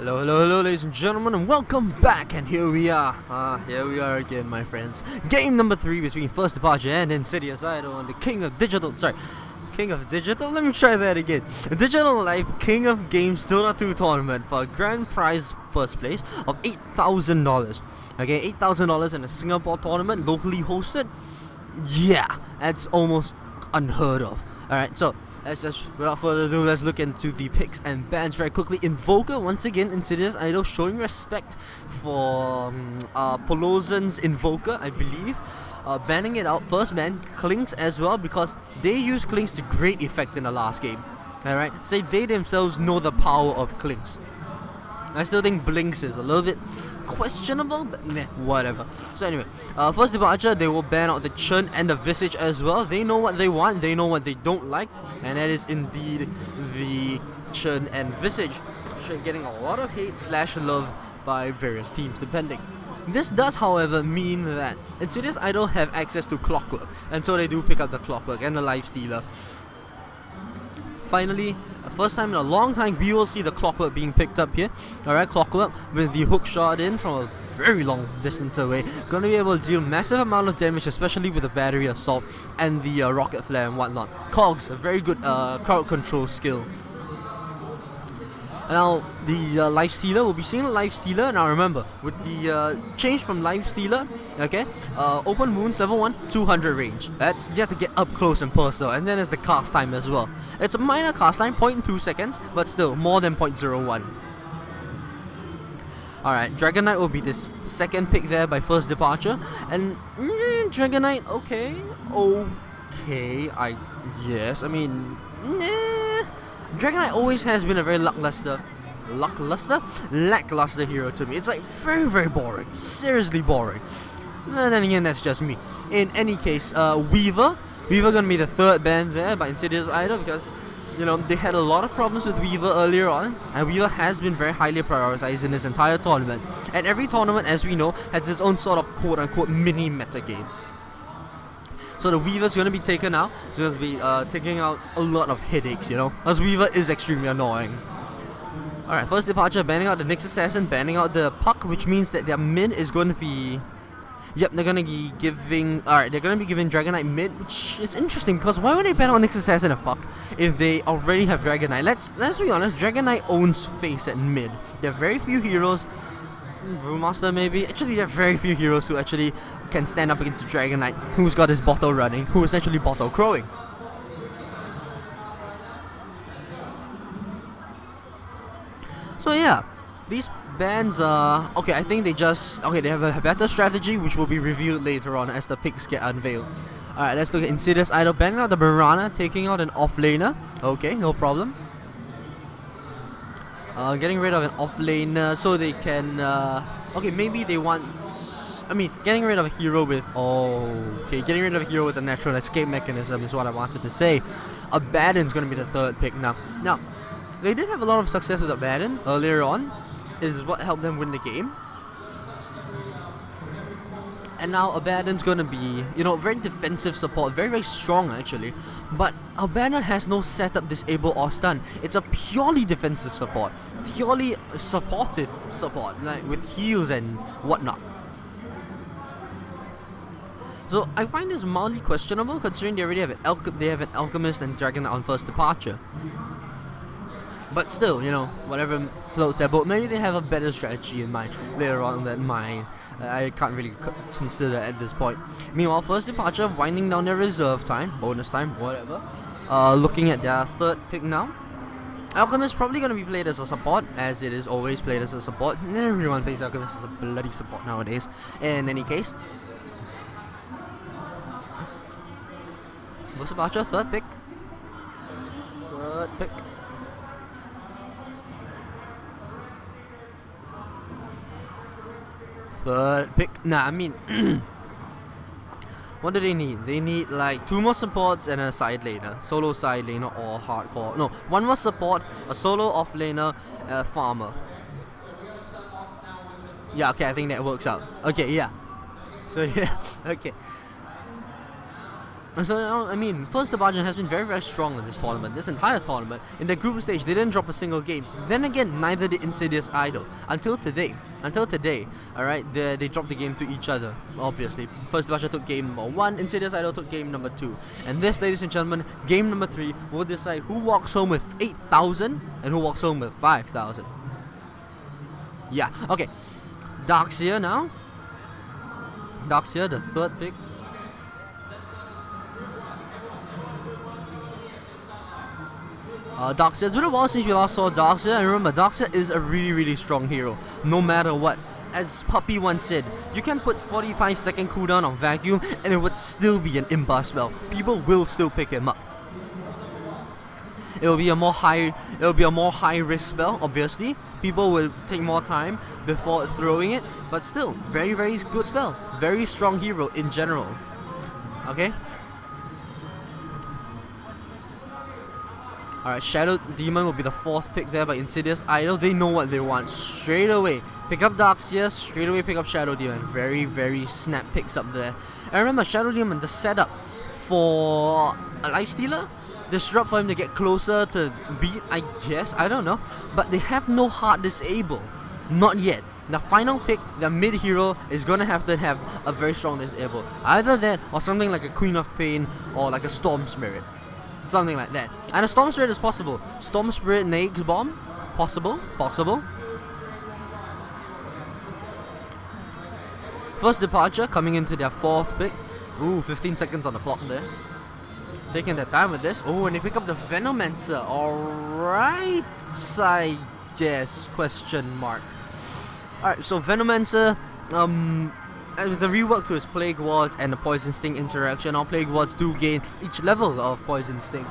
Hello, ladies and gentlemen, and welcome back. And here we are. Here we are again, my friends. Game number 3 between First Departure and InsidiousIdol on the King of Digital. King of Digital? Let me try that again. Digital Life King of Games Dota 2 tournament for a grand prize first place of $8,000. Okay, $8,000 in a Singapore tournament, locally hosted. Yeah, that's almost unheard of. Alright, so let's just, without further ado, let's look into the picks and bans very quickly. Invoker, once again, InsidiousIdol showing respect for Polozan's Invoker, I believe. Banning it out. First ban, Clinks as well, because they used Clinks to great effect in the last game. Alright, say they themselves know the power of Clinks. I still think Blinks is a little bit questionable, but meh, whatever. So anyway, First Departure, they will ban out the Churn and the Visage as well. They know what they want, they know what they don't like, and that is indeed the Churn and Visage. Getting a lot of hate / love by various teams, depending. This does, however, mean that InsidiousIdol have access to Clockwork, and so they do pick up the Clockwork and the Lifestealer. Finally, first time in a long time, we will see the Clockwork being picked up here. Alright, Clockwork with the hook shot in from a very long distance away. Gonna be able to deal massive amount of damage, especially with the battery assault and the rocket flare and whatnot. Cogs, a very good crowd control skill. Now, the Lifestealer, we'll be seeing the Lifestealer. Now remember, with the change from Lifestealer, okay, open wounds, level 1, 200 range. That's, you have to get up close and personal, and then there's the cast time as well. It's a minor cast time, 0.2 seconds, but still, more than 0.01. Alright, Dragon Knight will be this second pick there by First Departure, and Dragon Knight, okay, yes, I mean, Dragon Knight always has been a very lackluster hero to me. It's like very boring, seriously boring. And then again, that's just me. In any case, Weaver gonna be the third ban there by InsidiousIdol, because you know they had a lot of problems with Weaver earlier on, and Weaver has been very highly prioritized in this entire tournament. And every tournament, as we know, has its own sort of quote-unquote mini meta game. So the Weaver's going to be taken out. It's going to be taking out a lot of headaches, you know, as Weaver is extremely annoying. Alright, First Departure banning out the Nyx Assassin, banning out the Puck, which means that their mid is going to be... Yep, they're going to be giving... Alright, they're going to be giving Dragon Knight mid, which is interesting, because why would they ban out Nyx Assassin and Puck if they already have Dragon Knight? Let's be honest, Dragon Knight owns face at mid. There are very few heroes... Brewmaster maybe. Actually, there are very few heroes who actually can stand up against Dragon Knight, who's got his bottle running, who is actually bottle crowing. So yeah, these bans okay, I think they have a better strategy, which will be revealed later on as the picks get unveiled. Alright, let's look at InsidiousIdol banning out the Mirana, taking out an offlaner. Okay, no problem. Getting rid of an offlaner so they can, okay, maybe they want, getting rid of a hero with, getting rid of a hero with a natural escape mechanism is what I wanted to say. Abaddon's gonna be the third pick now. Now, they did have a lot of success with Abaddon earlier on, is what helped them win the game. And now Abaddon's gonna be, you know, very defensive support, very strong actually. But Abaddon has no setup, disable, or stun. It's a purely defensive support, purely supportive support, like with heals and whatnot. So I find this mildly questionable, considering they already have an Alchemist and Dragon on First Departure. But still, you know, whatever floats their boat. Maybe they have a better strategy in mind later on than mine. I can't really consider at this point. Meanwhile, First Departure winding down their reserve time, bonus time, whatever. Looking at their third pick now. Alchemist probably going to be played as a support, as it is always played as a support. Everyone plays Alchemist as a bloody support nowadays. In any case, First Departure, third pick. Third pick. Nah, I mean, what do they need? They need like 2 more supports and a side laner, solo side laner or hardcore. No, 1 more support, a solo off laner, a farmer. Yeah, okay, I think that works out. Okay, yeah. So yeah, okay. So, I mean, First Departure has been very, very strong in this tournament, this entire tournament. In the group stage, they didn't drop a single game. Then again, neither did InsidiousIdol. Until today, alright, they dropped the game to each other, obviously. First Departure took game number 1, InsidiousIdol took game number 2. And this, ladies and gentlemen, game number 3 will decide who walks home with 8,000 and who walks home with 5,000. Yeah, okay. Darkseer now. Darkseer, the third pick. Darkseer, it's been a while since we last saw Darkseer, and remember, Darkseer is a really, really strong hero, no matter what. As Puppy once said, you can put 45-second cooldown on Vacuum, and it would still be an imba spell. People will still pick him up. It will be a more high risk spell, obviously. People will take more time before throwing it, but still, very, very good spell. Very strong hero in general. Okay? Alright, Shadow Demon will be the 4th pick there by InsidiousIdol. They know what they want. Straight away, pick up Darkseer, straight away pick up Shadow Demon. Very, very snap picks up there. And remember, Shadow Demon, the setup for a Lifestealer, disrupt for him to get closer to beat, I guess, I don't know. But they have no hard disable. Not yet. The final pick, the mid hero, is gonna have to have a very strong disable. Either that or something like a Queen of Pain or like a Storm Spirit. Something like that. And a Storm Spirit is possible. Storm Spirit Nags Bomb? Possible. First Departure coming into their 4th pick. Ooh, 15 seconds on the clock there. Taking their time with this. Oh, and they pick up the Venomancer. Alright, I guess. Question mark. Alright, so Venomancer, with the rework to his Plague Wards and the Poison Sting interaction, our Plague Wards do gain each level of Poison Sting.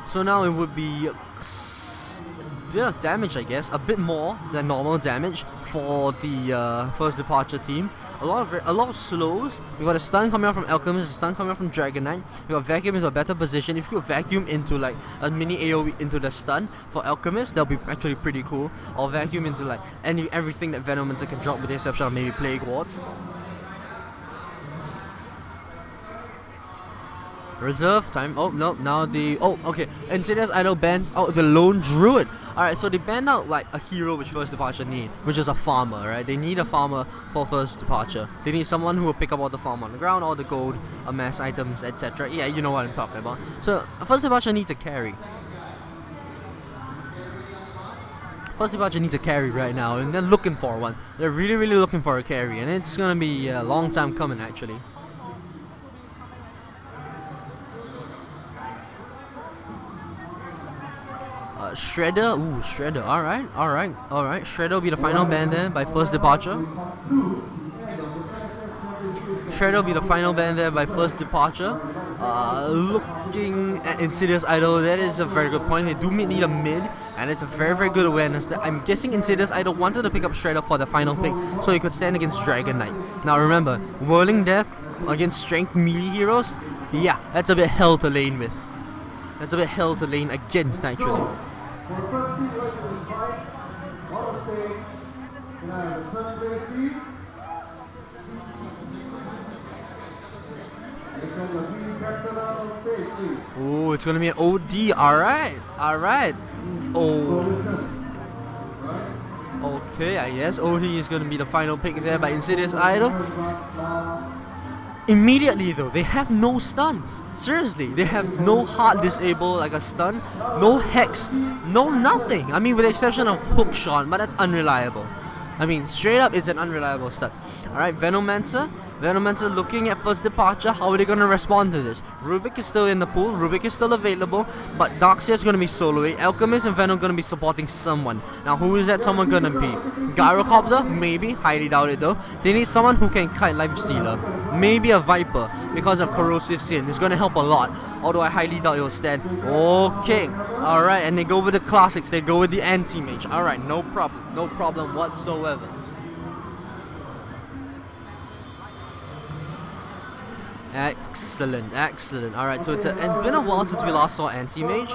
So now it would be a bit of damage, I guess, a bit more than normal damage for the First Departure team. A lot of slows. We got a stun coming out from Alchemist, a stun coming out from Dragon Knight. We got Vacuum into a better position. If you could Vacuum into like a mini AoE into the stun for Alchemist, that'll be actually pretty cool. Or Vacuum into like everything that Venomancer can drop with the exception of maybe Plague Wards. Reserve time. Oh no, now the okay. InsidiousIdol bans out the Lone Druid. Alright, so they banned out like a hero which First Departure need, which is a farmer, right? They need a farmer for First Departure. They need someone who will pick up all the farm on the ground, all the gold, amass items, etc. Yeah, you know what I'm talking about. So First Departure needs a carry. First Departure needs a carry right now, and they're looking for one. They're really, really looking for a carry, and it's gonna be a long time coming actually. Shredder, ooh, Shredder, alright. Shredder will be the final ban there by First Departure. Looking at InsidiousIdol, that is a very good point. They do need a mid, and it's a very, very good awareness. I'm guessing InsidiousIdol wanted to pick up Shredder for the final pick, so he could stand against Dragon Knight. Now remember, Whirling Death against strength melee heroes, yeah, that's a bit hell to lane with. That's a bit hell to lane against, actually. Oh, it's gonna be an OD. Alright. Oh. Okay, I guess OD is gonna be the final pick there by InsidiousIdol. Immediately though, they have no stuns. Seriously, they have no hard disable like a stun, no hex, no nothing. I mean, with the exception of hook shot, but that's unreliable. I mean, straight up, it's an unreliable stun. Alright, Venomancer looking at First Departure. How are they going to respond to this? Rubik is still in the pool. Rubik is still available. But Darkseer is going to be soloing. Alchemist and Venom going to be supporting someone. Now, who is that someone going to be? Gyrocopter? Maybe. Highly doubt it though. They need someone who can kite Lifestealer. Maybe a Viper because of Corrosive Sin. It's going to help a lot. Although I highly doubt it will stand. Okay. Alright, and they go with the classics. They go with the anti-mage. Alright, no problem. No problem whatsoever. Excellent. Alright, so it's been a while since we last saw Anti-Mage.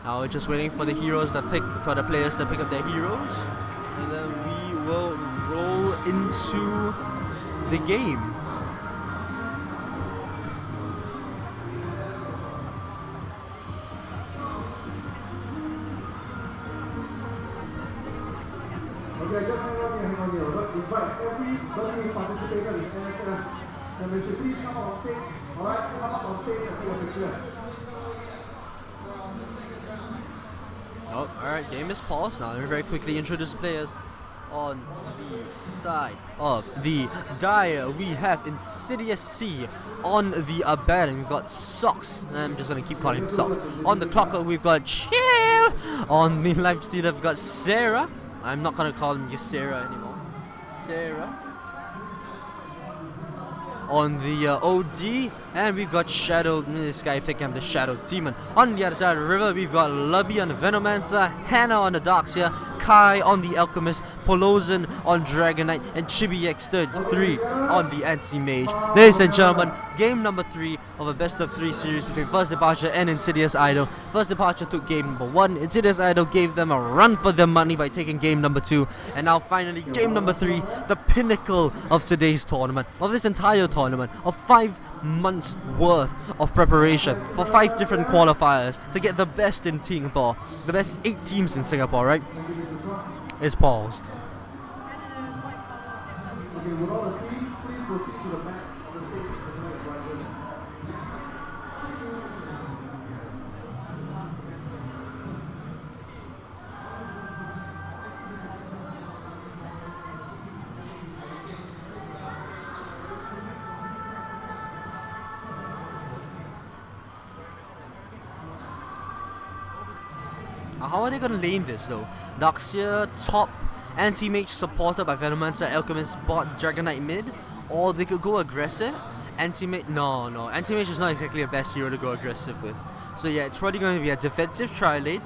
Now we're just waiting for the players to pick up their heroes, and then we will roll into the game. Okay, just hang on here. Let's invite every participator in championship. Please come on stage. Alright, come up on stage and take a picture. Oh, alright, game is paused now. Let me very quickly introduce the players. On the side of the die, we have Insidious C. On the abandon, we've got Socks. I'm just gonna keep calling him Socks. On the clocker, we've got Chill. On the live stealer, we've got Sarah. I'm not gonna call him just Sarah anymore. Sarah. On the OD, and we've got Shadow. This guy taking the Shadow Demon. On the other side of the river, we've got Lubby on the Venomancer, Hannah on the Darkseer, Kai on the Alchemist, Polozin on Dragonite, and Chibi X33 on the Anti-Mage. Ladies and gentlemen, game number 3 of a best of 3 series between First Departure and Insidious Idol. First Departure took game number 1. Insidious Idol gave them a run for their money by taking game number 2. And now finally game number 3, the pinnacle of today's tournament, of this entire tournament, of 5 months worth of preparation for 5 different qualifiers to get the best in Singapore, the best 8 teams in Singapore, right? Is paused. Okay, with all the teams, please proceed to the back of the stage as soon as right. How are they gonna lane this though? Darkseer top, Anti-Mage supported by Venomancer, Alchemist bot, Dragonite mid, or they could go aggressive. Anti-Mage, no, Anti-Mage is not exactly the best hero to go aggressive with. So yeah, it's probably going to be a defensive tri-lane.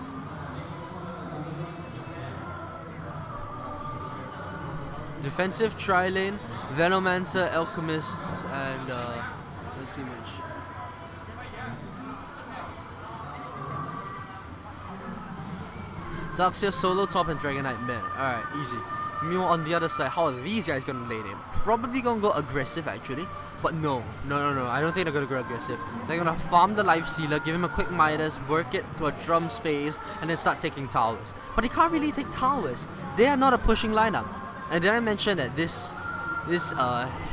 Defensive tri-lane, Venomancer, Alchemist, and Anti-Mage. Darkseer solo top and Dragonite mid. Alright, easy. Meanwhile, on the other side, how are these guys gonna lane in? Probably gonna go aggressive actually. But no. I don't think they're gonna go aggressive. They're gonna farm the life sealer, give him a quick Midas, work it to a drums phase, and then start taking towers. But they can't really take towers. They are not a pushing lineup. And then I mentioned that this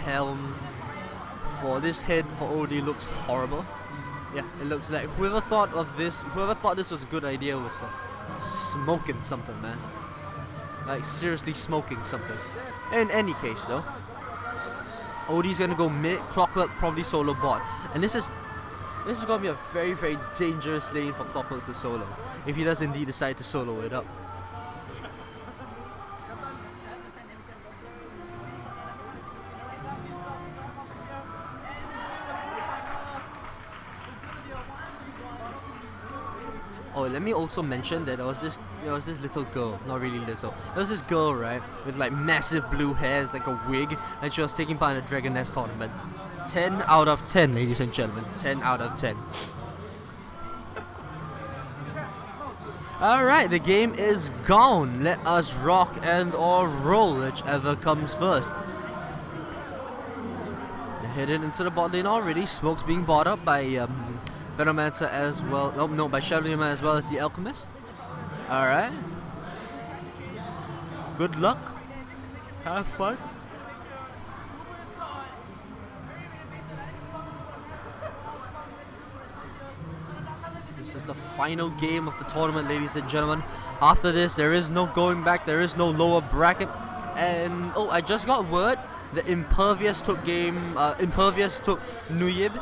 helm for this head for OD looks horrible. Yeah, it looks like whoever thought this was a good idea was smoking something, man. Like seriously smoking something. In any case though, OD's gonna go mid, Clockwork probably solo bot. And this is gonna be a very, very dangerous lane for Clockwork to solo, if he does indeed decide to solo it up. Oh, let me also mention that there was this little girl, not really little. There was this girl, right, with like massive blue hairs, like a wig, and she was taking part in a Dragon Nest tournament. 10 out of 10, ladies and gentlemen. 10 out of 10. Alright, the game is gone. Let us rock and or roll, whichever comes first. They're headed into the bot lane already. Smoke's being bought up by Venomancer as well. Oh no, by Shadow Demon as well as the Alchemist. Alright. Good luck. Have fun. This is the final game of the tournament, ladies and gentlemen. After this, there is no going back. There is no lower bracket. And oh, I just got word that Impervious took Nuyib.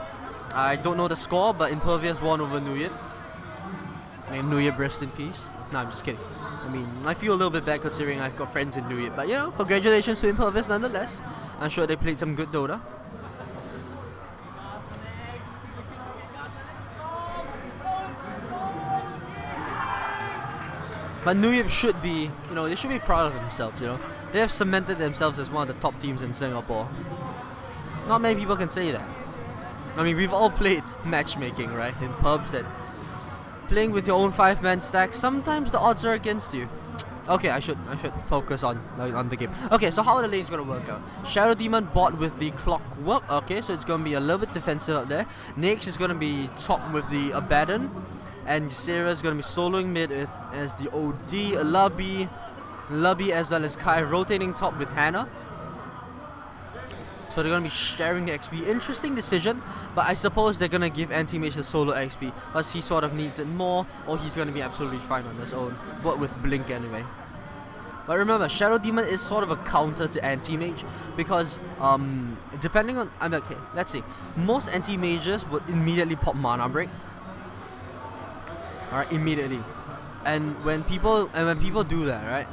I don't know the score, but Impervious won over Nuyib. May Nuyib rest in peace. No, I'm just kidding. I mean, I feel a little bit bad considering I've got friends in Nuyib. But you know, congratulations to Impervious nonetheless. I'm sure they played some good Dota. But Nuyib should be, you know, they should be proud of themselves, you know. They have cemented themselves as one of the top teams in Singapore. Not many people can say that. I mean, we've all played matchmaking, right, in pubs, and playing with your own 5-man stack, sometimes the odds are against you. Okay, I should focus on the game. Okay, so how the lane's gonna work out? Shadow Demon bot with the Clockwork. Okay, so it's gonna be a little bit defensive up there. Nyx is gonna be top with the Abaddon, and Sarah's gonna be soloing mid as the OD. Lubby as well as Kai rotating top with Hannah. So they're gonna be sharing the XP. Interesting decision, but I suppose they're gonna give Anti-Mage the solo XP because he sort of needs it more, or he's gonna be absolutely fine on his own, but with Blink anyway. But remember, Shadow Demon is sort of a counter to Anti-Mage because depending on okay, let's see. Most Anti-Mages would immediately pop Mana Break. Alright, immediately. And when people do that, right?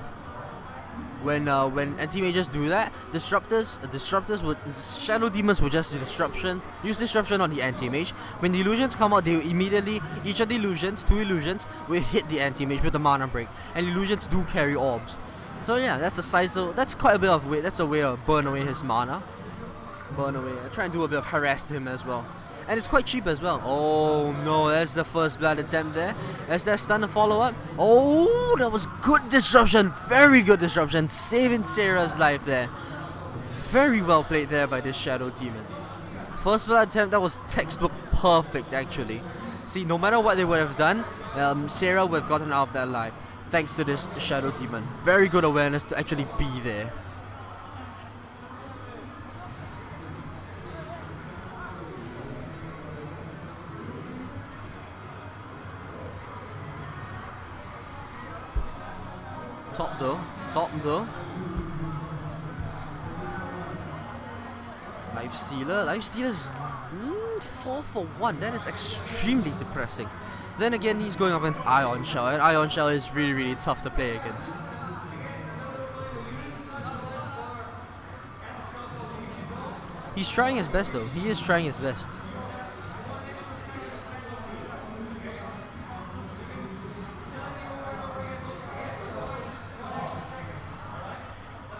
When anti-mages do that, Shadow Demons will just use disruption on the anti-mage. When the illusions come out, they will immediately, each of the illusions, 2 illusions, will hit the anti-mage with the mana break. And illusions do carry orbs. So yeah, that's quite a bit of weight. That's a way to burn away his mana. Try and do a bit of harass to him as well. And it's quite cheap as well. Oh no, that's the first blood attempt there. As that stun to follow up. Oh, that was good disruption. Very good disruption. Saving Sarah's life there. Very well played there by this Shadow Demon. First blood attempt, that was textbook perfect actually. See, no matter what they would have done, Sarah would have gotten out of that life. Thanks to this Shadow Demon. Very good awareness to actually be there. Top though. Lifestealer's 4 for 1. That is extremely depressing. Then again, he's going up against Ion Shell, and Ion Shell is really, really tough to play against. He's trying his best though. He is trying his best.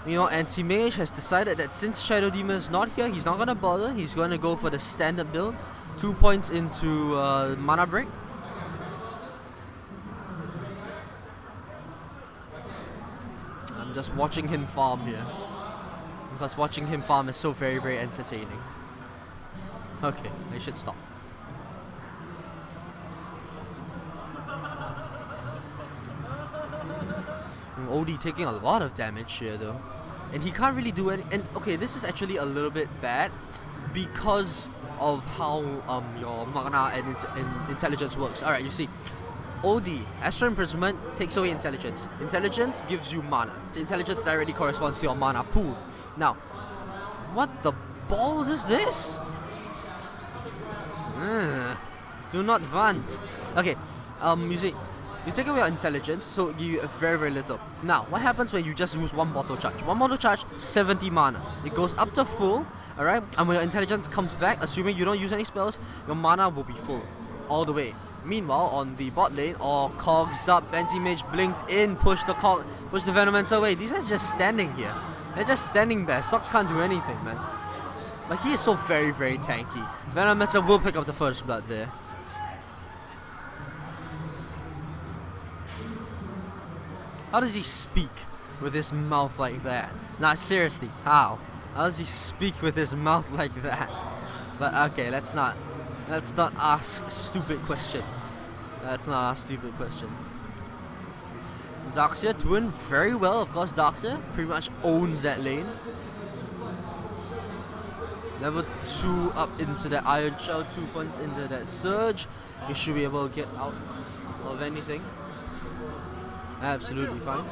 You know, Anti-Mage has decided that since Shadow Demon is not here, he's not gonna bother. He's gonna go for the standard build. 2 points into mana break. I'm just watching him farm here. Because watching him farm is so very, very entertaining. Okay, I should stop. OD taking a lot of damage here though, and he can't really do any. And okay, this is actually a little bit bad because of how your mana and intelligence works. All right, you see, OD Astral Imprisonment takes away intelligence. Intelligence gives you mana. The intelligence directly corresponds to your mana pool. Now, what the balls is this? Do not want. Okay, you see. You take away your intelligence, so it gives you very, very little. Now, what happens when you just use 1 bottle charge? 1 bottle charge, 70 mana. It goes up to full, alright? And when your intelligence comes back, assuming you don't use any spells, your mana will be full. All the way. Meanwhile, on the bot lane, cogs up, Anti-Mage blinked in, push the Venomancer away. These guys are just standing here. They're just standing there. Sox can't do anything, man. But he is so very, very tanky. Venomancer will pick up the first blood there. How does he speak with his mouth like that? Nah, seriously, how? How does he speak with his mouth like that? But okay, let's not ask stupid questions. Let's not ask stupid questions. Darkseer doing very well, of course. Darkseer pretty much owns that lane. Level 2 up into that Iron Shell, 2 points into that Surge. You should be able to get out of anything. Absolutely fine.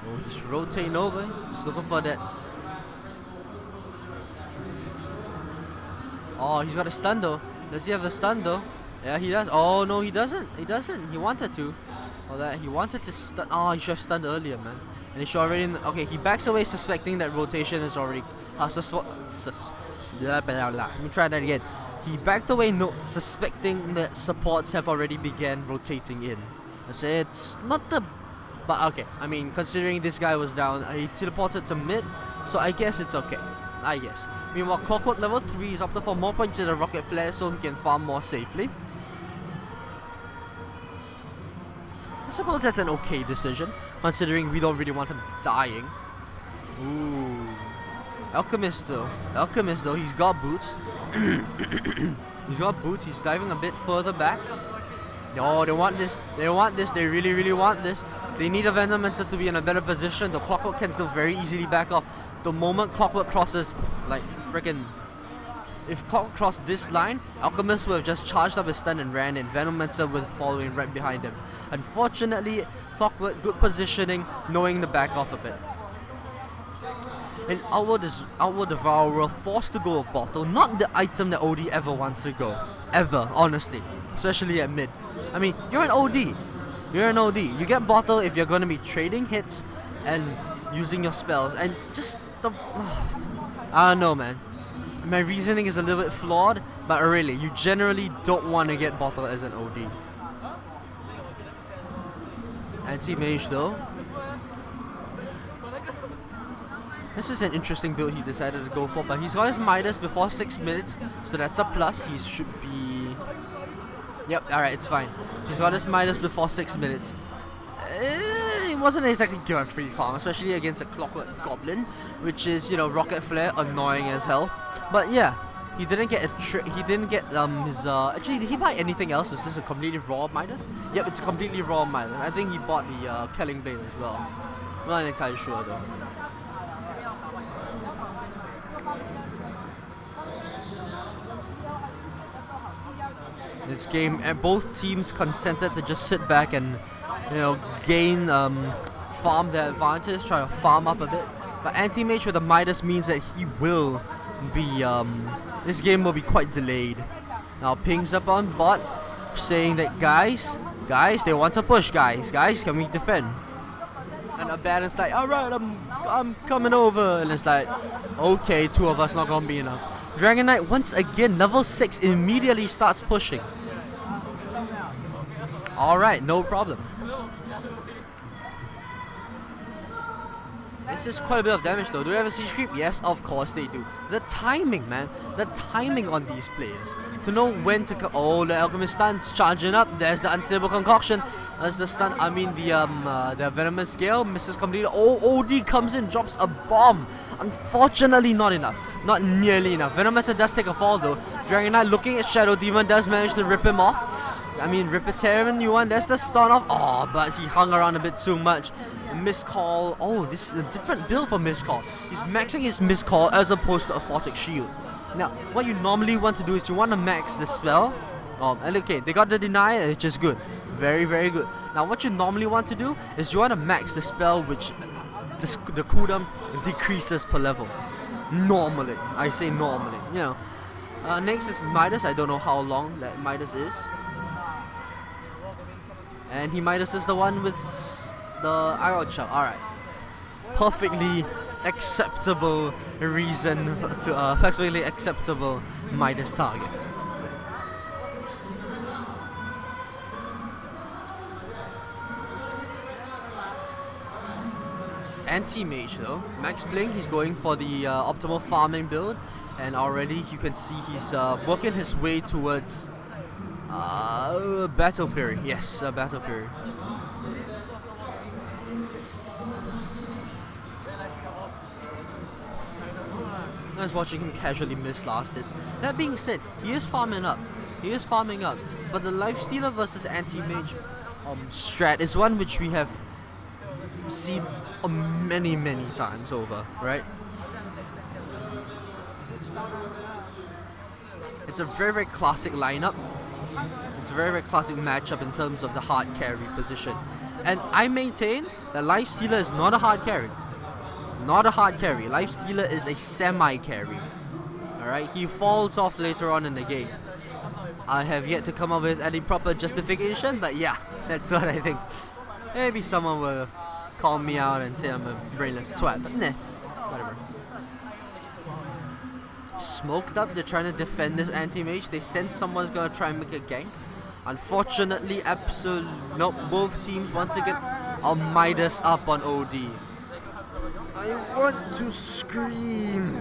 Oh, he's rotating over. He's looking for that. Oh, he's got a stun though. Does he have the stun though? Yeah, he does. Oh no, he doesn't. He doesn't. He wanted to. Oh, that he wanted to stun. Oh, he should have stunned earlier, man. And he should already. Okay, he backs away, suspecting that rotation is already. Let me try that again. He backed away, suspecting that supports have already began rotating in. So it's not the, but okay. I mean, considering this guy was down, he teleported to mid, so I guess it's okay. I guess. Meanwhile, Clockwork level 3 is opted for more points to the Rocket Flare, so he can farm more safely. suppose that's an okay decision, considering we don't really want him dying. Ooh. Alchemist though, he's got boots. He's got boots, he's diving a bit further back. Oh, they want this, they really, really want this. They need a Venomancer to be in a better position. The Clockwork can still very easily back off. The moment Clockwork crosses, like, freaking... If Clockwork crossed this line, Alchemist would have just charged up his stun and ran in. Venomancer was following right behind him. Unfortunately, Clockwork, good positioning, knowing to back off a bit. And Outward Devourer forced to go with Bottle, not the item that OD ever wants to go. Ever, honestly. Especially at mid. I mean, you're an OD. You're an OD. You get Bottle if you're going to be trading hits and using your spells. And just the... I don't know, man. My reasoning is a little bit flawed, but really, you generally don't want to get Bottle as an OD. Anti-Mage though. This is an interesting build he decided to go for, but he's got his Midas before 6 minutes, so that's a plus. He should be... Yep, alright, it's fine. He's got his Midas before 6 minutes. It wasn't exactly good on free farm, especially against a Clockwork Goblin, which is, you know, Rocket Flare, annoying as hell. But yeah, he didn't get he didn't get his actually, did he buy anything else? Was this a completely raw Midas? Yep, it's a completely raw Midas. I think he bought the Killing Blade as well. I'm not entirely sure though. This game, and both teams contented to just sit back and, you know, gain farm their advantage, try to farm up a bit. But Anti-Mage with a Midas means that he will be this game will be quite delayed. Now pings up on bot saying that guys, they want to push, guys, can we defend? And Abaddon's like, alright, I'm coming over, and it's like, okay, 2 of us not gonna be enough. Dragon Knight once again, level 6, immediately starts pushing. Alright, no problem. This is quite a bit of damage though. Do they have a siege creep? Yes, of course they do. The timing, man. The timing on these players. To know when to come. Oh, the Alchemist stun's charging up. There's the Unstable Concoction. There's the stun. I mean, the Venomous Scale misses completely. Oh, OD comes in, drops a bomb. Unfortunately, not enough. Not nearly enough. Venomancer does take a fall though. Dragon Knight looking at Shadow Demon does manage to rip him off. I mean, rip a tear him, you want. There's the stun off. Oh, but he hung around a bit too much. Miscall. Oh, this is a different build for Miscall. He's maxing his Miscall as opposed to a Photic Shield. Now, what you normally want to do is you want to max the spell. And okay, they got the Deny, which is good. Very, very good. Now, what you normally want to do is you want to max the spell, which the cooldown decreases per level. Normally. I say normally. You know. Next is Midas. I don't know how long that Midas is. And he Midas is the one with the arrow shell. Alright. Perfectly acceptable reason to perfectly acceptable Midas target. Anti-Mage though. Max Blink, he's going for the optimal farming build, and already you can see he's working his way towards Battle Fury. Yes, Battle Fury. I was watching him casually miss last hits. That being said, he is farming up. But the Lifestealer versus Anti-Mage strat is one which we have seen many times over, right? It's a very classic lineup. It's a very classic matchup in terms of the hard carry position. And I maintain that Lifestealer is not a hard carry. Not a hard carry. Lifestealer is a semi-carry. Alright, he falls off later on in the game. I have yet to come up with any proper justification, but yeah, that's what I think. Maybe someone will call me out and say I'm a brainless twat, but nah, whatever. Smoked up, they're trying to defend this Anti-Mage. They sense someone's gonna try and make a gank. Unfortunately, nope, both teams once again are Midas up on OD. I want to scream.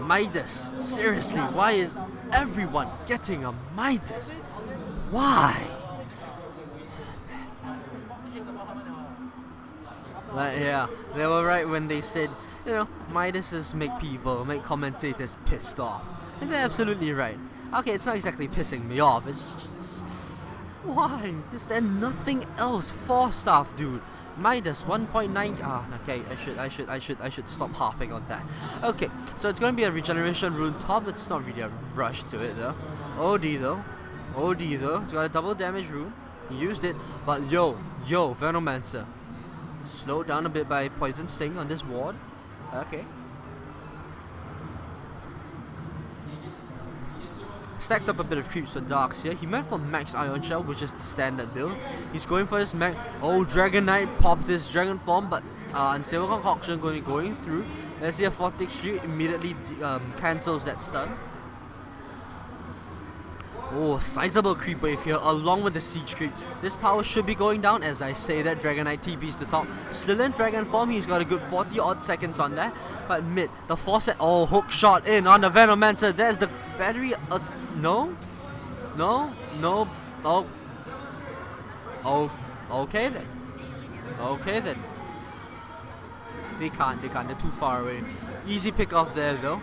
Midas, seriously, why is everyone getting a Midas? Why? Like, yeah, they were right when they said, you know, Midases make commentators pissed off. And they're absolutely right. Okay, it's not exactly pissing me off, it's just... Why? Is there nothing else? 4-staff, dude. Midas 1.9. Okay, I should stop harping on that. Okay, so it's gonna be a regeneration rune top. It's not really a rush to it though. OD though. It's got a double damage rune. He used it, but yo, Venomancer. Slowed down a bit by Poison Sting on this ward. Okay. Stacked up a bit of creeps for Darks here. He went for Max Ion Shell, which is the standard build. He's going for his Max. Oh, Dragon Knight popped his Dragon Form, but Unstable Concoction going through. Let's see a Fortic Street immediately cancels that stun. Oh, sizable creep wave here, along with the siege creep. This tower should be going down. As I say that, Dragon Knight TP's the top. Still in Dragon Form, he's got a good 40 odd seconds on that. But mid, the Faucet, oh, hook shot in on the Venomancer. There's the battery. No, oh, okay then. They can't, they're too far away. Easy pick off there though.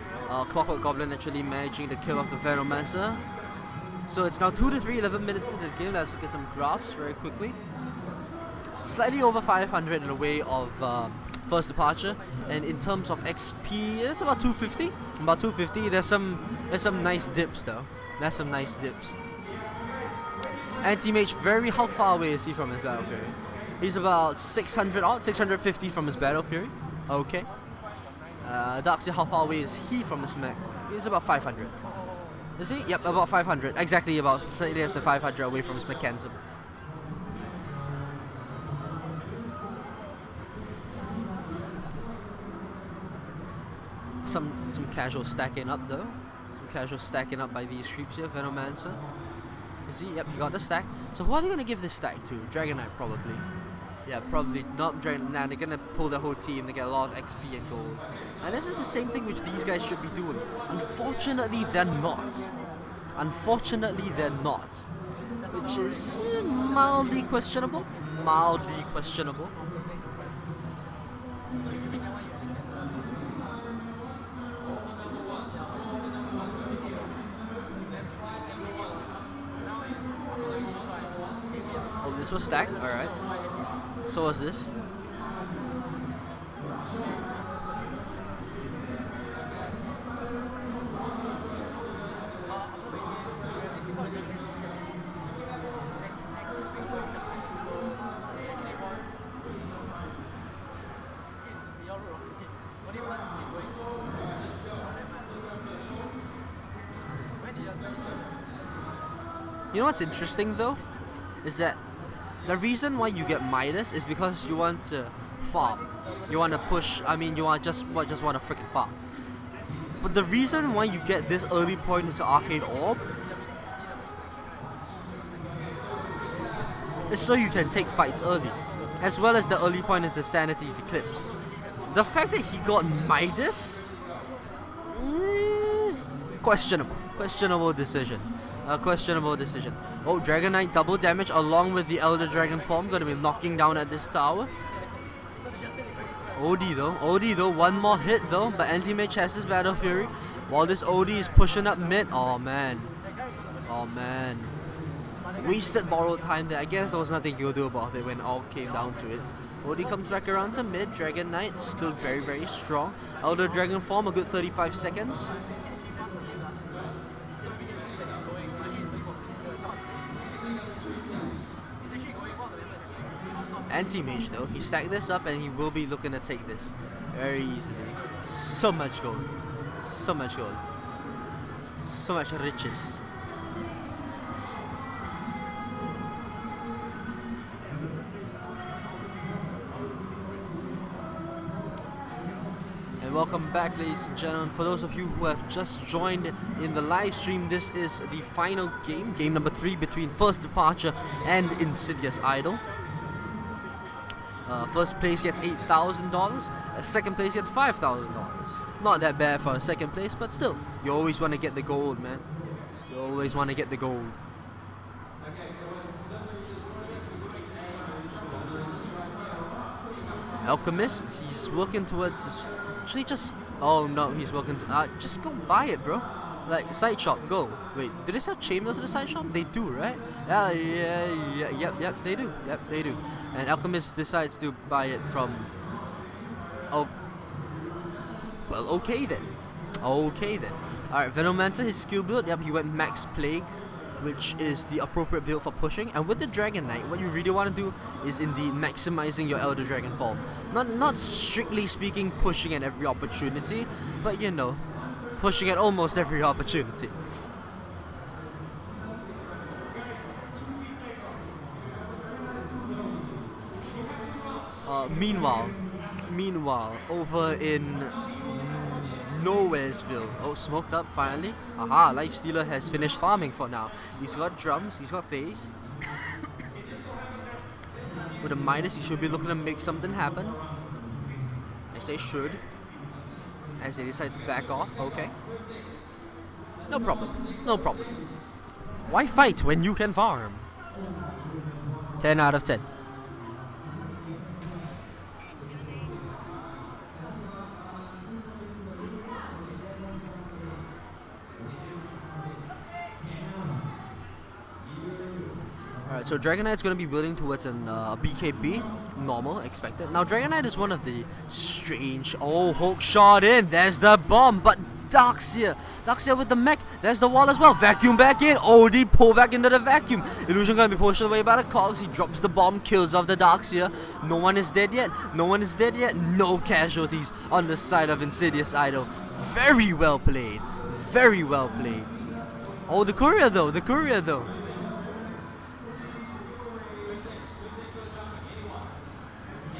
Clockwork Goblin actually managing the kill of the Venomancer. So it's now 2-3, 11 minutes into the game. Let's look at some graphs very quickly. Slightly over 500 in the way of first departure, and in terms of XP, it's about 250. About 250. There's some nice dips though. There's some nice dips. Anti-Mage, how far away is he from his Battle Fury? He's about 600 odd, 650 from his Battle Fury. Okay. Darkseid, how far away is he from his mech? He's about 500. Is he? Yep, about 500. Exactly, about slightly less than 500 away from his mechanism. Some casual stacking up though. Some casual stacking up by these creeps here. Venomancer. Is he? Yep, he got the stack. So who are they gonna give this stack to? Dragon Knight probably. Yeah, probably not Dragon. Nah, they're gonna pull the whole team. They get a lot of XP and gold. And this is the same thing which these guys should be doing. Unfortunately, they're not. Which is mildly questionable. Oh, this was stacked. Alright. So was this. You know what's interesting though? Is that the reason why you get Midas is because you want to farm. You want to push, you just want to freaking farm. But the reason why you get this early point into Arcade Orb is so you can take fights early, as well as the early point into Sanity's Eclipse. The fact that he got Midas, questionable decision. Oh, Dragon Knight double damage along with the Elder Dragon Form, gonna be knocking down at this tower. OD though, one more hit though, but Anti-Mage has his Battle Fury, while this OD is pushing up mid. Oh man. Wasted borrowed time there. I guess there was nothing you could do about it when it all came down to it. OD comes back around to mid. Dragon Knight still very, very strong. Elder Dragon Form, a good 35 seconds. Anti-Mage though, he stacked this up and he will be looking to take this very easily. So much gold. So much riches. And welcome back, ladies and gentlemen. For those of you who have just joined in the live stream, this is the final game, game number 3 between First Departure and InsidiousIdol. First place gets $8,000, second place gets $5,000. Not that bad for a second place, but still, you always want to get the gold, man. You always want to get the gold. Alchemist, he's working towards his, actually just, oh no, he's working, just go buy it, bro. Like, side shop, go. Wait, do they sell chambers at the side shop? They do, right? Yep, they do. Yep, they do. And Alchemist decides to buy it from, oh, well, okay then. Alright, Venomancer, his skill build, yep, he went Max Plague, which is the appropriate build for pushing. And with the Dragon Knight, what you really want to do is indeed maximizing your Elder Dragon form. Not strictly speaking pushing at every opportunity, but you know, pushing at almost every opportunity. Meanwhile, over in Nowheresville. Oh, smoked up finally. Aha, Lifestealer has finished farming for now. He's got drums, he's got phase. With a minus, he should be looking to make something happen. As they should. As they decide to back off, okay. No problem. Why fight when you can farm? 10 out of 10. Alright, so Dragon Knight's going to be building towards an BKB, normal, expected. Now Dragon Knight is one of the strange, oh, hook shot in, there's the bomb, but Darkseer with the mech, there's the wall as well, vacuum back in, OD pull back into the vacuum, Illusion going to be pushed away by the cogs, he drops the bomb, kills off the Darkseer, no one is dead yet, no casualties on the side of InsidiousIdol, very well played. Oh, the courier though.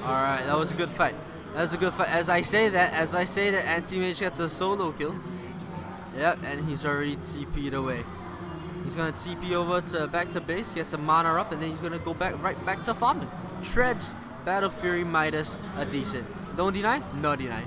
Alright, that was a good fight. As I say that, Anti-Mage gets a solo kill. Yep, and he's already TP'd away. He's gonna TP over to back to base, gets a mana up, and then he's gonna go right back to farming. Treads, Battle Fury, Midas, a decent. Don't deny? No deny.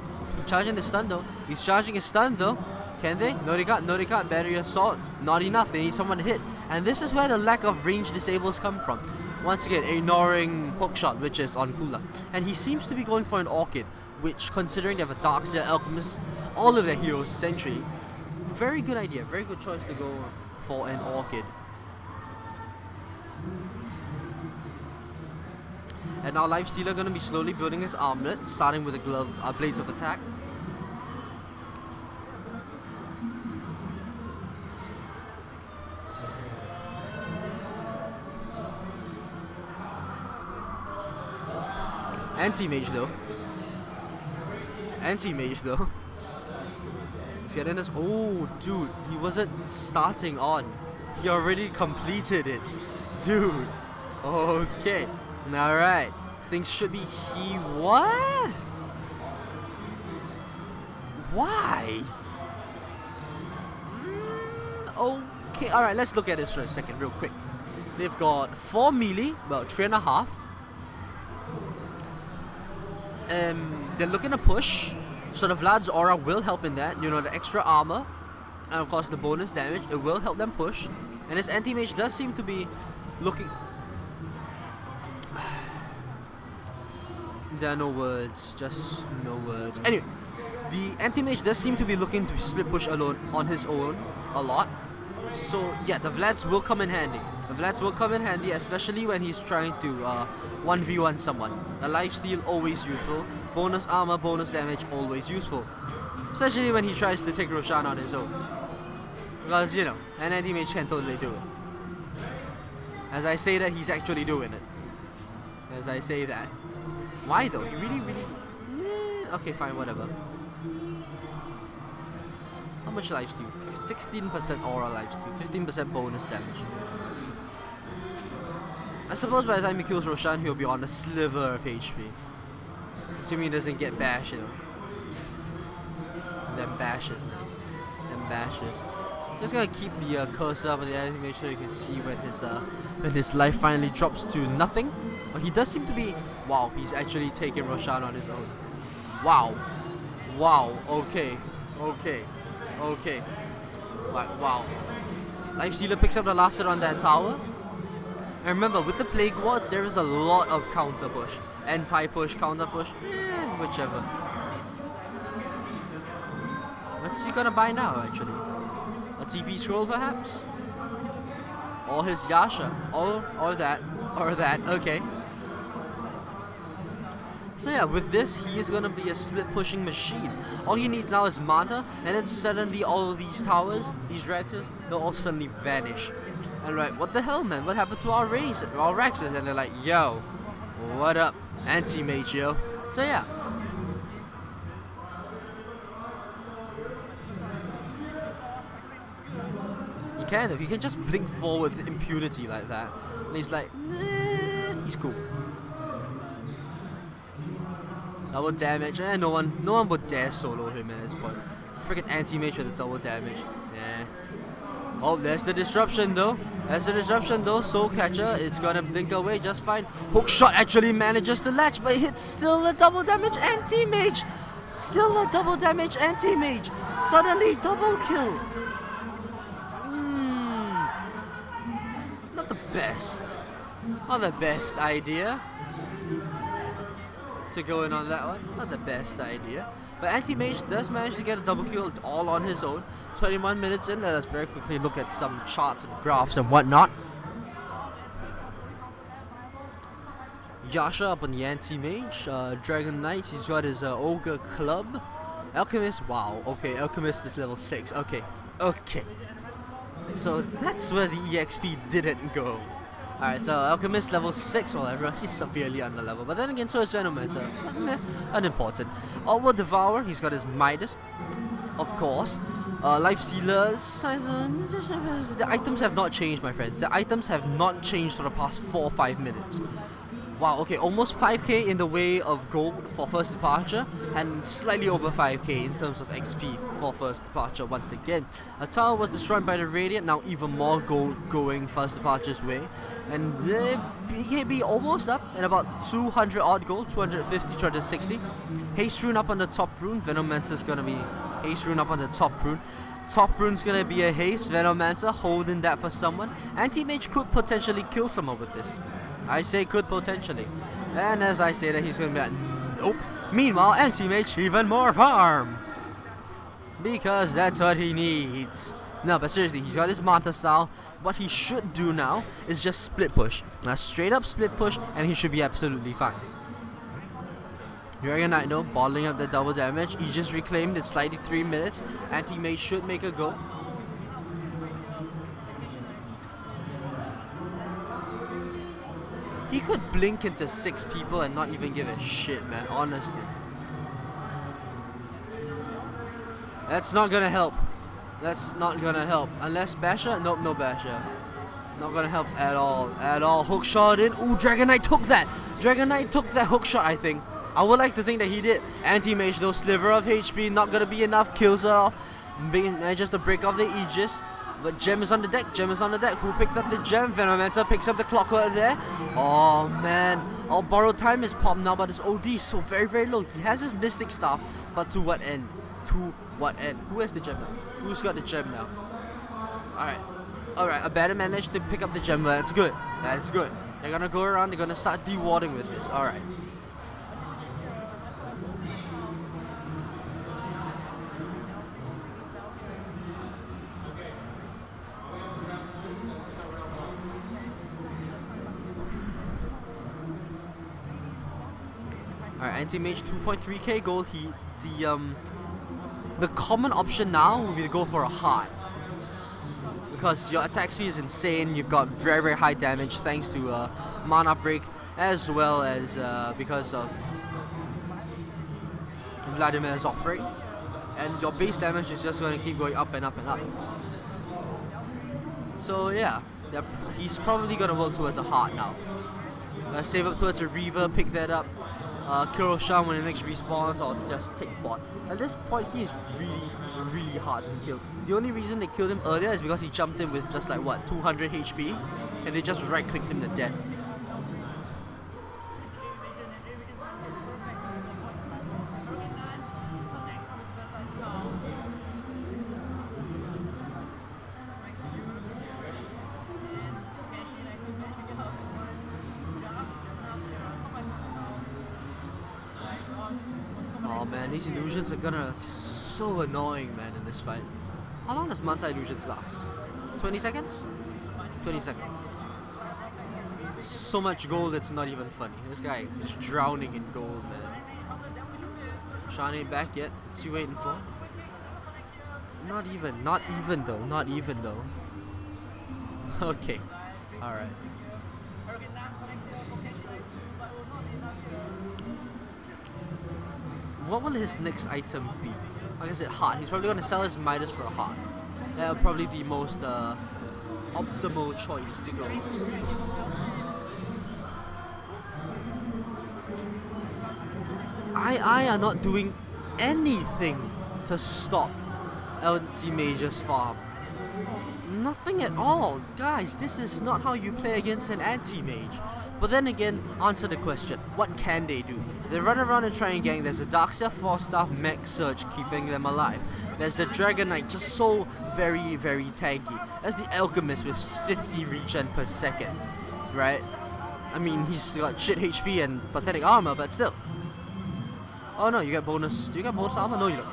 Charging the stun though. He's charging his stun though. Can they? No they can't. Battery Assault, not enough. They need someone to hit. And this is where the lack of range disables come from. Once again, ignoring Hookshot, which is on cooler. And he seems to be going for an Orchid, which, considering they have a Darkseer, Alchemist, all of their heroes essentially, very good idea, very good choice to go for an Orchid. And now Lifestealer going to be slowly building his armlet, starting with the Blades of Attack. Anti-Mage though. He's getting this. Oh, dude, he wasn't starting on. He already completed it. Dude. Okay. Alright. Things should be what? Why? Okay. Alright, let's look at this for a second, real quick. They've got 4 melee, well, 3.5. They're looking to push, so the Vlad's aura will help in that. You know, the extra armor, and of course the bonus damage, it will help them push. And this anti-mage does seem to be looking. There are no words, just no words. Anyway, the anti-mage does seem to be looking to split push alone on his own a lot. So yeah, the Vlads will come in handy. Especially when he's trying to 1v1 someone. The lifesteal always useful. Bonus armor, bonus damage always useful. Especially when he tries to take Roshan on his own. Because, you know, an anti-mage can totally do it. As I say that, he's actually doing it. As I say that. Why though? He really... Okay, fine, whatever. How much lifesteal? 16% aura lifesteal, 15% bonus damage. I suppose by the time he kills Roshan, he'll be on a sliver of HP. Assuming he doesn't get bashed, you know. Them bashes. Just gonna keep the cursor up on the enemy, make sure you can see when his life finally drops to nothing. But he does seem to be... Wow, he's actually taking Roshan on his own. Wow, okay. Like, wow. Lifestealer picks up the last hit on that tower. And remember, with the Plague Wards, there is a lot of counter push. Anti-push, counter push, whichever. What's he gonna buy now, actually? A TP scroll, perhaps? Or his Yasha? Or that. Okay. So yeah, with this, he is gonna be a split pushing machine. All he needs now is Manta, and then suddenly all of these towers, these reactors, they'll all suddenly vanish. And right, what the hell, man? What happened to our Rexes? And they're like, yo, what up, anti-mage, yo? So yeah. He can just blink forward with impunity like that. And he's like, he's cool. Double damage, no one would dare solo him at this point. Freaking anti-mage with a double damage. Yeah. Oh, there's the disruption though. Soul Catcher, it's gonna blink away just fine. Hook shot actually manages to latch, but hits still a double damage anti-mage. Suddenly double kill. Not the best idea to go in on that one. Not the best idea. But Anti-Mage does manage to get a double kill all on his own. 21 minutes in, let us very quickly look at some charts and graphs and whatnot. Yasha up on the Anti-Mage. Dragon Knight, he's got his Ogre Club. Alchemist, wow, okay, Alchemist is level 6, okay. So that's where the EXP didn't go. Alright, so Alchemist level 6, whatever, he's severely under level. But then again, so is Venomancer. Unimportant. Outward Devourer, he's got his Midas, of course. Life Stealers, the items have not changed, my friends. The items have not changed for the past 4 or 5 minutes. Wow, okay, almost 5k in the way of gold for first departure, and slightly over 5k in terms of XP for first departure once again. A tower was destroyed by the Radiant, now even more gold going first departure's way. And BKB almost up at about 200 odd gold, 250, 260. Haste Rune up on the top rune, Venomancer's gonna be Haste Rune up on the top rune. Top rune's gonna be a haste, Venomancer holding that for someone. Anti-Mage could potentially kill someone with this. I say could potentially. And as I say that, he's gonna be like, nope. Meanwhile, Anti-Mage even more farm. Because that's what he needs. No, but seriously, he's got his Manta style. What he should do now is just split push. A straight up split push, and he should be absolutely fine. Dragon Knight though, bottling up the double damage. He just reclaimed, it's slightly 3 minutes. Anti-Mage should make a go. He could blink into 6 people and not even give a shit, man, honestly. That's not gonna help. Unless Basher? Nope, no Basher. Not gonna help at all. Hook shot in. Ooh, Dragon Knight took that. Hook shot, I think. I would like to think that he did. Anti-Mage though, sliver of HP, not gonna be enough. Kills her off. Manages to break off the Aegis. But Gem is on the deck. Who picked up the Gem? Venomancer picks up the Clockwork there. Oh man. Our borrowed time is popped now, but his OD is so very, very low. He has his Mystic Staff, but to what end? Who has the Gem now? Who's got the Gem now? Alright, Abaddon managed to pick up the Gem. That's good. They're gonna go around, they're gonna start dewarding with this. Alright. Alright, Anti-Mage 2.3k gold. The common option now would be to go for a heart. Because your attack speed is insane, you've got very, very high damage thanks to mana break, as well as because of Vladimir's offering. And your base damage is just going to keep going up and up and up. So yeah, he's probably going to work towards a heart now. Save up towards a Reaver, pick that up. Kill Shan when the next respawns, or just take bot. At this point, he is really, really hard to kill. The only reason they killed him earlier is because he jumped in with just like what, 200 HP, and they just right clicked him to death. man, these illusions are gonna so annoying, man, in this fight. How long does multi-illusions last? 20 seconds? 20 seconds. So much gold, it's not even funny. This guy is drowning in gold, man. Sean ain't back yet. What's he waiting for? Not even though. Okay, alright. What will his next item be? Like I said, heart. He's probably gonna sell his Midas for a heart. That'll probably be the most optimal choice to go. I are not doing anything to stop anti-mage's farm. Nothing at all. Guys, this is not how you play against an anti-mage. But then again, answer the question, what can they do? They run around and try and gang. There's a Darkseer 4-staff mech surge keeping them alive. There's the Dragon Knight, just so very, very tanky. There's the Alchemist with 50 regen per second, right? I mean, he's got shit HP and pathetic armor, but still. Oh no, you get bonus. Do you get bonus armor? No, you don't.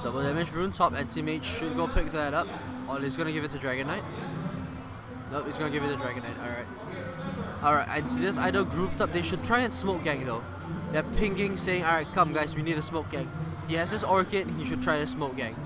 Double damage rune, top anti-mage should go pick that up. Or he's gonna give it to Dragon Knight. Nope, he's gonna give it to Dragon Knight, alright. Alright, InsidiousIdol grouped up. They should try and smoke gang though. They're pinging saying, alright, come guys, we need a smoke gang. He has his Orchid, he should try to smoke gang.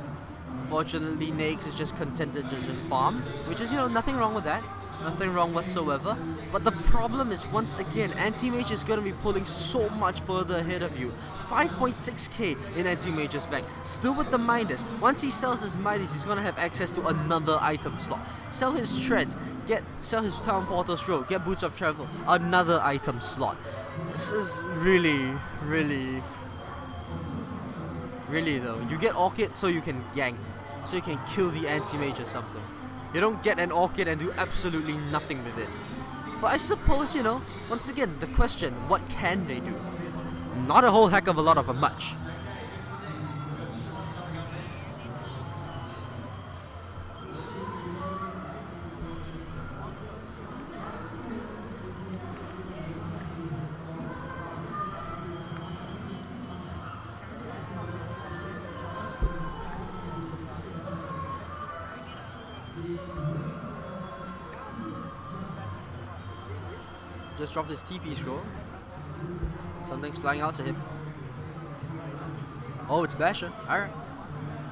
Unfortunately, Naix is just contented to just farm, which is, you know, nothing wrong with that. Nothing wrong whatsoever. But the problem is, once again, Anti-Mage is going to be pulling so much further ahead of you. 5.6k in Anti-Mage's bank. Still with the Midas. Once he sells his Midas, he's going to have access to another item slot. Sell his Treads. Sell his Town Portal Stroke. Get Boots of Travel. Another item slot. This is really though. You get Orchid so you can gank. So you can kill the Anti-Mage or something. You don't get an Orchid and do absolutely nothing with it. But I suppose, you know, once again, the question, what can they do? Not a whole heck of a lot of a much. Just dropped his TP scroll. Something's flying out to him. Oh, it's Basher. Alright.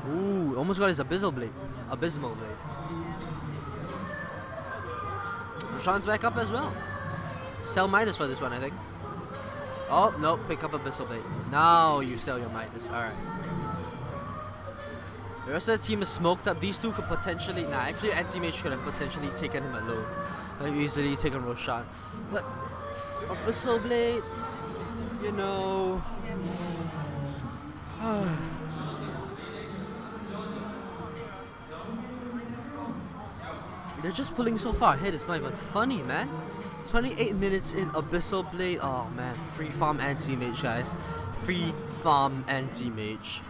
Ooh, almost got his Abysmal Blade. Roshan's back up as well. Sell Midas for this one, I think. Oh, no, pick up Abyssal Blade. Now you sell your Midas. Alright. The rest of the team is smoked up. These two could potentially... Nah, actually Anti-Mage could have potentially taken him alone. I've easily taken Roshan. But Abyssal Blade, you know... They're just pulling so far ahead, it's not even funny, man. 28 minutes in Abyssal Blade. Oh man, free farm Anti-Mage, guys. Free farm Anti-Mage.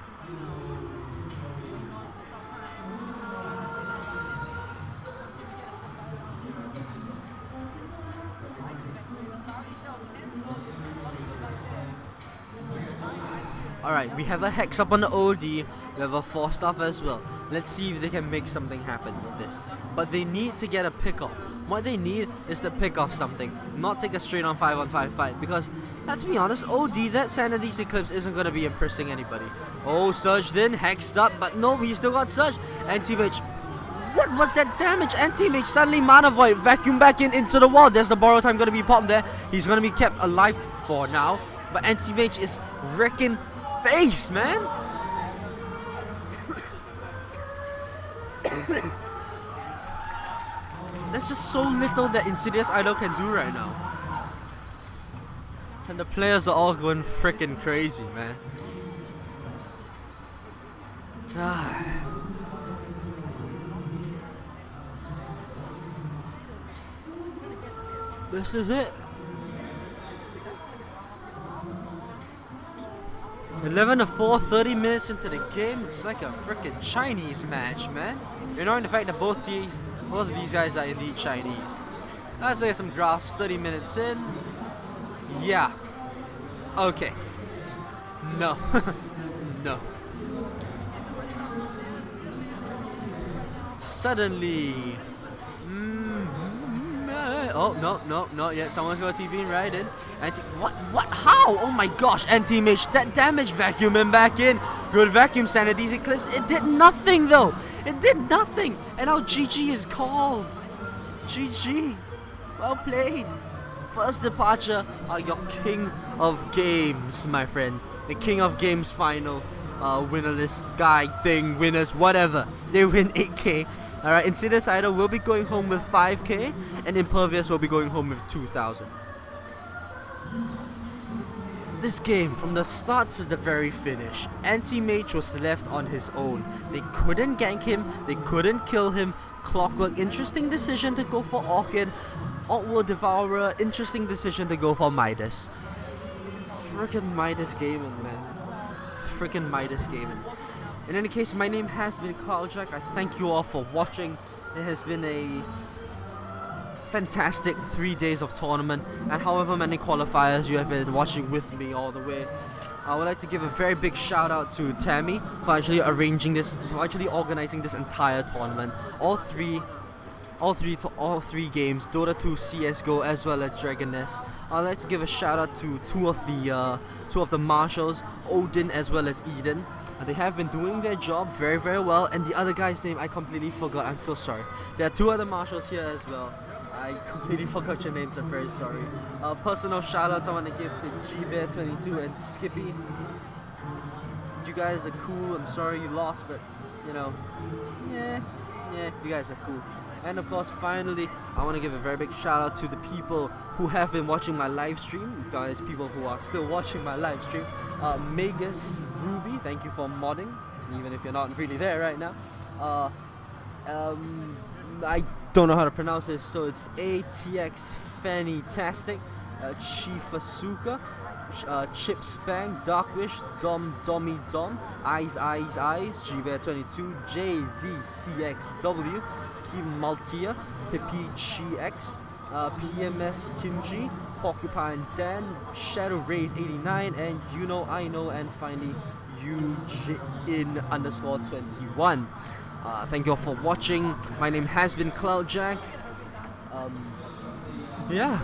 Alright, we have a Hex up on the OD, we have a 4-staff as well. Let's see if they can make something happen with this. But they need to get a pick off. What they need is to pick off something, not take a straight on 5-on-5 fight. Because, let's be honest, OD, that Sanity's Eclipse isn't going to be impressing anybody. Oh, Surged in, Hexed up, but no, he still got Surge. Anti-Mage. What was that damage? Anti-Mage suddenly Mana Void, vacuum back into the wall. There's the borrow time going to be popped there. He's going to be kept alive for now. But Anti-Mage is wrecking face, man. There's just so little that InsidiousIdol can do right now. And the players are all going freaking crazy, man. This is it. 11-4, 30 minutes into the game. It's like a freaking Chinese match, man. Ignoring the fact that both of these guys are indeed Chinese. Let's look at some drafts. 30 minutes in. Yeah. Okay. No. No. Suddenly. Oh, no, not yet. Someone's got a TV right in. What? How? Oh my gosh, anti-mage. That damage vacuuming back in. Good vacuum sanities eclipse. It did nothing though. It did nothing. And now GG is called. GG. Well played. First departure are your king of games, my friend. The king of games final. Winnerless guy thing, winners, whatever. They win 8k. Alright, InsidiousIdol will be going home with 5k, and Impervious will be going home with 2,000. This game, from the start to the very finish, Anti-Mage was left on his own. They couldn't gank him, they couldn't kill him. Clockwork, interesting decision to go for Orchid. Altworld Devourer, interesting decision to go for Midas. Frickin' Midas gaming, man. Frickin' Midas gaming. In any case, my name has been Cloudjack. I thank you all for watching. It has been a fantastic 3 days of tournament, and however many qualifiers you have been watching with me all the way. I would like to give a very big shout out to Tammy for actually organizing this entire tournament. All three games, Dota 2, CS:GO, as well as Dragon Nest. I'd like to give a shout out to two of the marshals, Odin as well as Eden. They have been doing their job very, very well, and the other guy's name I completely forgot. I'm so sorry. There are two other marshals here as well. I completely forgot your names. I'm very sorry. Personal shout outs I want to give to GBear22 and Skippy. You guys are cool. I'm sorry you lost, but you know, yeah, you guys are cool. And of course, finally, I want to give a very big shout out to the people who have been watching my live stream. Guys, people who are still watching my live stream. Magus Ruby, thank you for modding, even if you're not really there right now. I don't know how to pronounce this, so it's ATX Fantastic, Chifasuka, Chip Spang, Darkwish, Dommy Dom, Eyes, GBear22, JZCXW, Kim Maltia, Pippi GX, PMS Kimji, Porcupine Dan, Shadow Rave 89, and You Know I Know, and finally UJin_21. Thank you all for watching. My name has been Cloudjack. Yeah,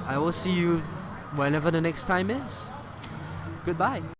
I will see you whenever the next time is. Goodbye.